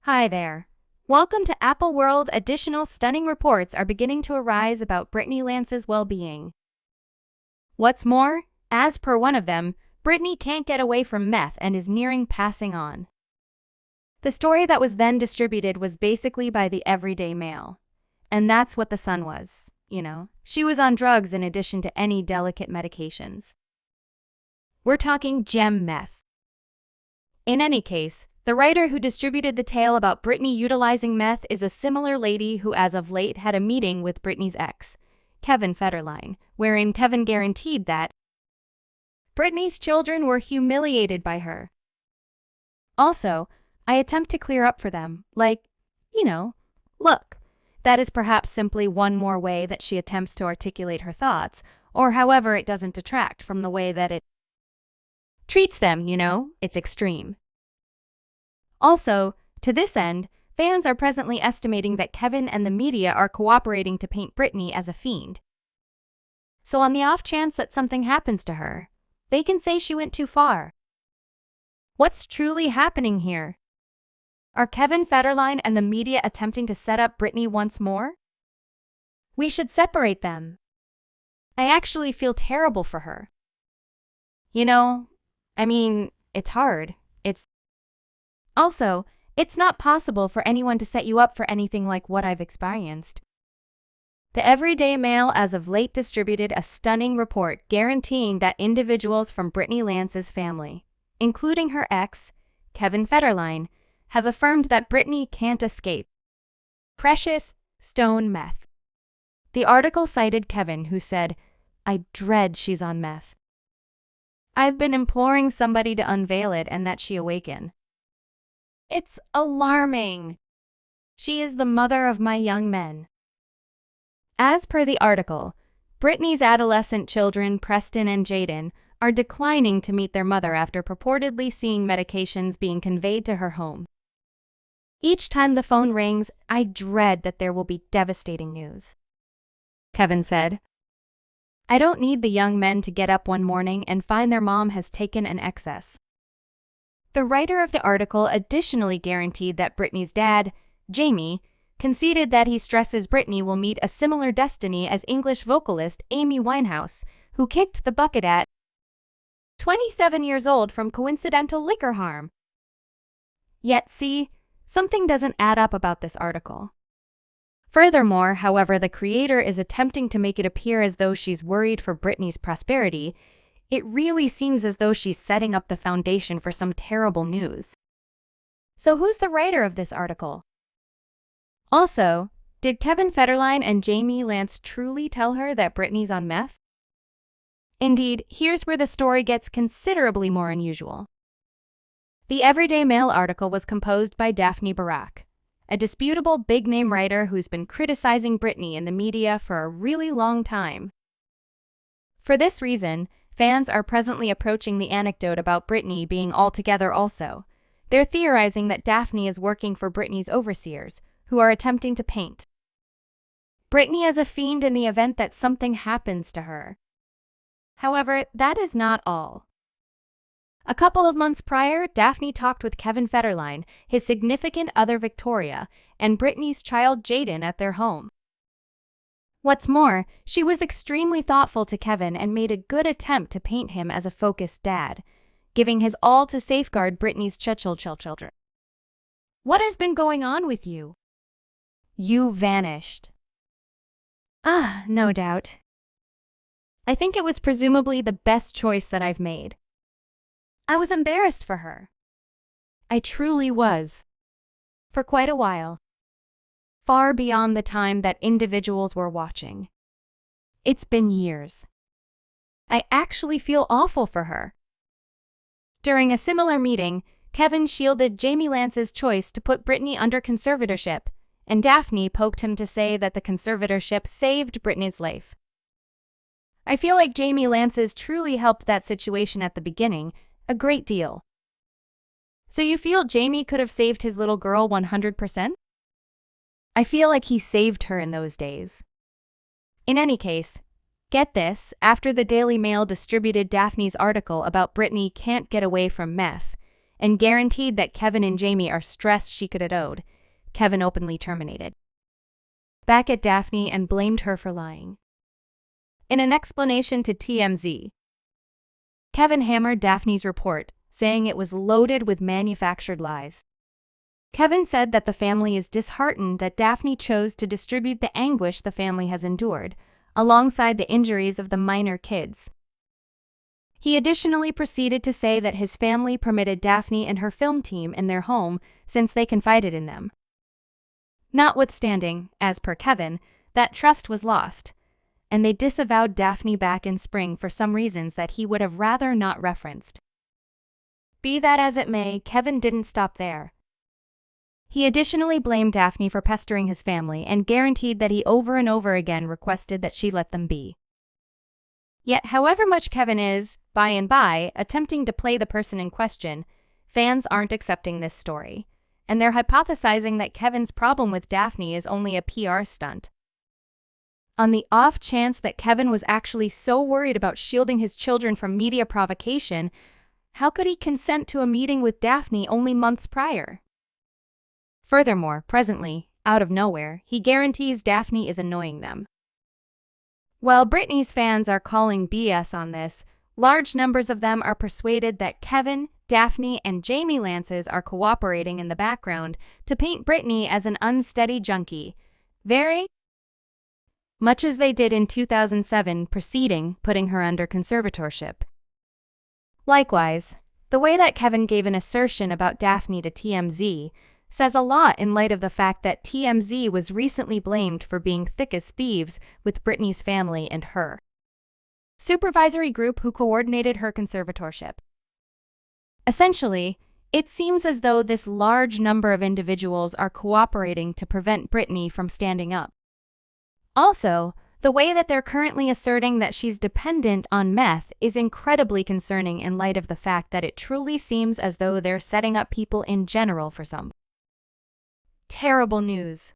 Hi there. Welcome to Apple World. Additional stunning reports are beginning to arise about Britney Lance's well-being. What's more, as per one of them, Britney can't get away from meth and is nearing passing on. The story that was then distributed was basically by the Everyday Mail. And that's what the Sun was, She was on drugs in addition to any delicate medications. We're talking gem meth. In any case, the writer who distributed the tale about Britney utilizing meth is a similar lady who as of late had a meeting with Britney's ex, Kevin Federline, wherein Kevin guaranteed that Britney's children were humiliated by her. Also, I attempt to clear up for them, look, that is perhaps simply one more way that she attempts to articulate her thoughts, or however it doesn't detract from the way that it treats them, it's extreme. Also, to this end, fans are presently estimating that Kevin and the media are cooperating to paint Britney as a fiend. So on the off chance that something happens to her, they can say she went too far. What's truly happening here? Are Kevin Federline and the media attempting to set up Britney once more? We should separate them. I actually feel terrible for her. It's hard. Also, it's not possible for anyone to set you up for anything like what I've experienced. The Everyday Mail as of late distributed a stunning report guaranteeing that individuals from Britney Lance's family, including her ex, Kevin Federline, have affirmed that Britney can't escape precious stone meth. The article cited Kevin, who said, "I dread she's on meth. I've been imploring somebody to unveil it and that she awaken. It's alarming. She is the mother of my young men." As per the article, Britney's adolescent children, Preston and Jaden, are declining to meet their mother after purportedly seeing medications being conveyed to her home. Each time the phone rings, I dread that there will be devastating news. Kevin said, "I don't need the young men to get up one morning and find their mom has taken an excess." The writer of the article additionally guaranteed that Britney's dad, Jamie, conceded that he stresses Britney will meet a similar destiny as English vocalist Amy Winehouse, who kicked the bucket at 27 years old from coincidental liquor harm. Yet see, something doesn't add up about this article. Furthermore, however, the creator is attempting to make it appear as though she's worried for Britney's prosperity. It really seems as though she's setting up the foundation for some terrible news. So who's the writer of this article? Also, did Kevin Federline and Jamie Lance truly tell her that Britney's on meth? Indeed, here's where the story gets considerably more unusual. The Everyday Mail article was composed by Daphne Barak, a disputable big-name writer who's been criticizing Britney in the media for a really long time. For this reason, fans are presently approaching the anecdote about Britney being altogether also. They're theorizing that Daphne is working for Britney's overseers, who are attempting to paint Britney as a fiend in the event that something happens to her. However, that is not all. A couple of months prior, Daphne talked with Kevin Federline, his significant other Victoria, and Britney's child Jaden at their home. What's more, she was extremely thoughtful to Kevin and made a good attempt to paint him as a focused dad, giving his all to safeguard Britney's children. What has been going on with you? You vanished. No doubt. I think it was presumably the best choice that I've made. I was embarrassed for her. I truly was. For quite a while. Far beyond the time that individuals were watching. It's been years. I actually feel awful for her. During a similar meeting, Kevin shielded Jamie Lance's choice to put Britney under conservatorship, and Daphne poked him to say that the conservatorship saved Britney's life. I feel like Jamie Lance's truly helped that situation at the beginning, a great deal. So you feel Jamie could have saved his little girl 100%? I feel like he saved her in those days. In any case, get this, after the Daily Mail distributed Daphne's article about Britney can't get away from meth, and guaranteed that Kevin and Jamie are stressed she could have owed. Kevin openly terminated back at Daphne and blamed her for lying. In an explanation to TMZ, Kevin hammered Daphne's report, saying it was loaded with manufactured lies. Kevin said that the family is disheartened that Daphne chose to distribute the anguish the family has endured, alongside the injuries of the minor kids. He additionally proceeded to say that his family permitted Daphne and her film team in their home since they confided in them. Notwithstanding, as per Kevin, that trust was lost, and they disavowed Daphne back in spring for some reasons that he would have rather not referenced. Be that as it may, Kevin didn't stop there. He additionally blamed Daphne for pestering his family and guaranteed that he over and over again requested that she let them be. Yet, however much Kevin is, by and by, attempting to play the person in question, fans aren't accepting this story, and they're hypothesizing that Kevin's problem with Daphne is only a PR stunt. On the off chance that Kevin was actually so worried about shielding his children from media provocation, how could he consent to a meeting with Daphne only months prior? Furthermore, presently, out of nowhere, he guarantees Daphne is annoying them. While Britney's fans are calling BS on this, large numbers of them are persuaded that Kevin, Daphne, and Jamie Lances are cooperating in the background to paint Britney as an unsteady junkie, very much as they did in 2007 putting her under conservatorship. Likewise, the way that Kevin gave an assertion about Daphne to TMZ says a lot in light of the fact that TMZ was recently blamed for being thick as thieves with Britney's family and her supervisory group who coordinated her conservatorship. Essentially, it seems as though this large number of individuals are cooperating to prevent Britney from standing up. Also, the way that they're currently asserting that she's dependent on meth is incredibly concerning in light of the fact that it truly seems as though they're setting up people in general for some terrible news.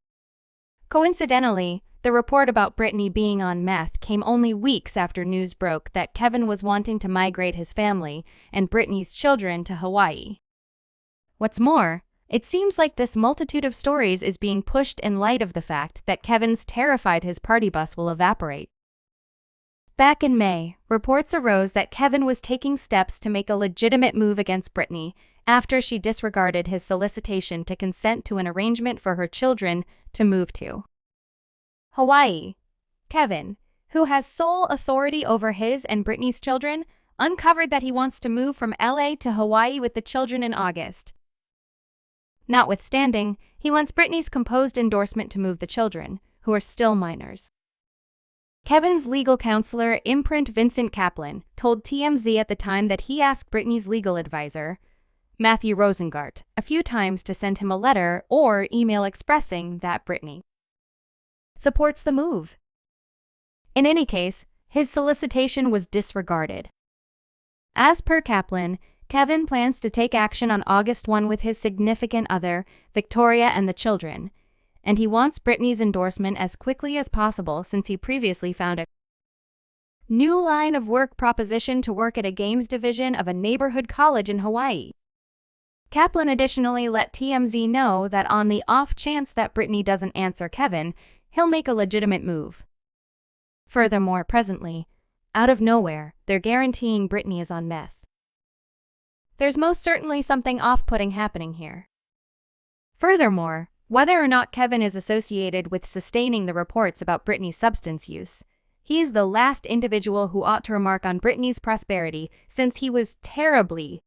Coincidentally, the report about Britney being on meth came only weeks after news broke that Kevin was wanting to migrate his family and Britney's children to Hawaii. What's more, it seems like this multitude of stories is being pushed in light of the fact that Kevin's terrified his party bus will evaporate. Back in May, reports arose that Kevin was taking steps to make a legitimate move against Britney after she disregarded his solicitation to consent to an arrangement for her children to move to Hawaii. Kevin, who has sole authority over his and Britney's children, uncovered that he wants to move from LA to Hawaii with the children in August. Notwithstanding, he wants Britney's composed endorsement to move the children, who are still minors. Kevin's legal counselor, imprint Vincent Kaplan, told TMZ at the time that he asked Britney's legal advisor, Matthew Rosengart, a few times to send him a letter or email expressing that Britney supports the move. In any case, his solicitation was disregarded. As per Kaplan, Kevin plans to take action on August 1 with his significant other, Victoria, and the children, and he wants Britney's endorsement as quickly as possible since he previously found a new line of work proposition to work at a games division of a neighborhood college in Hawaii. Kaplan additionally let TMZ know that on the off chance that Britney doesn't answer Kevin, he'll make a legitimate move. Furthermore, presently, out of nowhere, they're guaranteeing Britney is on meth. There's most certainly something off-putting happening here. Furthermore, whether or not Kevin is associated with sustaining the reports about Britney's substance use, he's the last individual who ought to remark on Britney's prosperity since he was terribly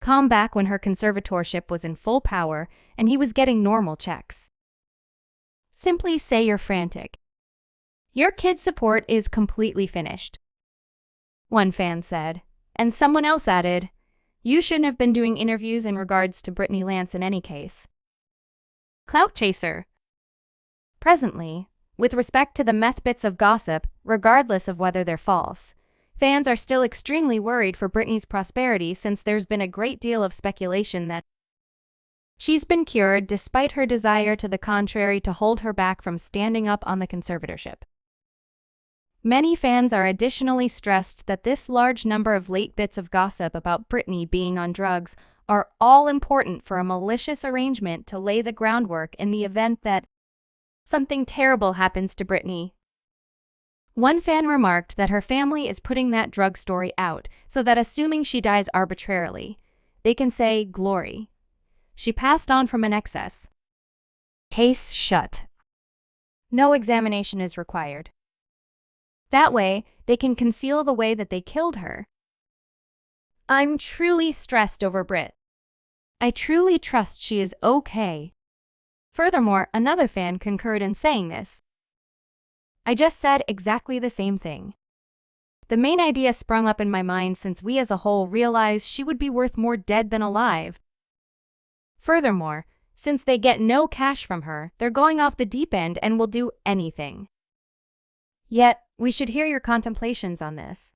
calm back when her conservatorship was in full power and he was getting normal checks. Simply say you're frantic. Your kid's support is completely finished, one fan said, and someone else added, you shouldn't have been doing interviews in regards to Britney Lance in any case. Clout chaser. Presently, with respect to the meth bits of gossip, regardless of whether they're false, fans are still extremely worried for Britney's prosperity since there's been a great deal of speculation that she's been cured despite her desire to the contrary to hold her back from standing up on the conservatorship. Many fans are additionally stressed that this large number of late bits of gossip about Britney being on drugs are all important for a malicious arrangement to lay the groundwork in the event that something terrible happens to Britney. One fan remarked that her family is putting that drug story out so that assuming she dies arbitrarily, they can say, "Glory. She passed on from an excess." Case shut. No examination is required. That way, they can conceal the way that they killed her. I'm truly stressed over Brit. I truly trust she is okay. Furthermore, another fan concurred in saying this. I just said exactly the same thing. The main idea sprung up in my mind since we as a whole realized she would be worth more dead than alive. Furthermore, since they get no cash from her, they're going off the deep end and will do anything. Yet, we should hear your contemplations on this.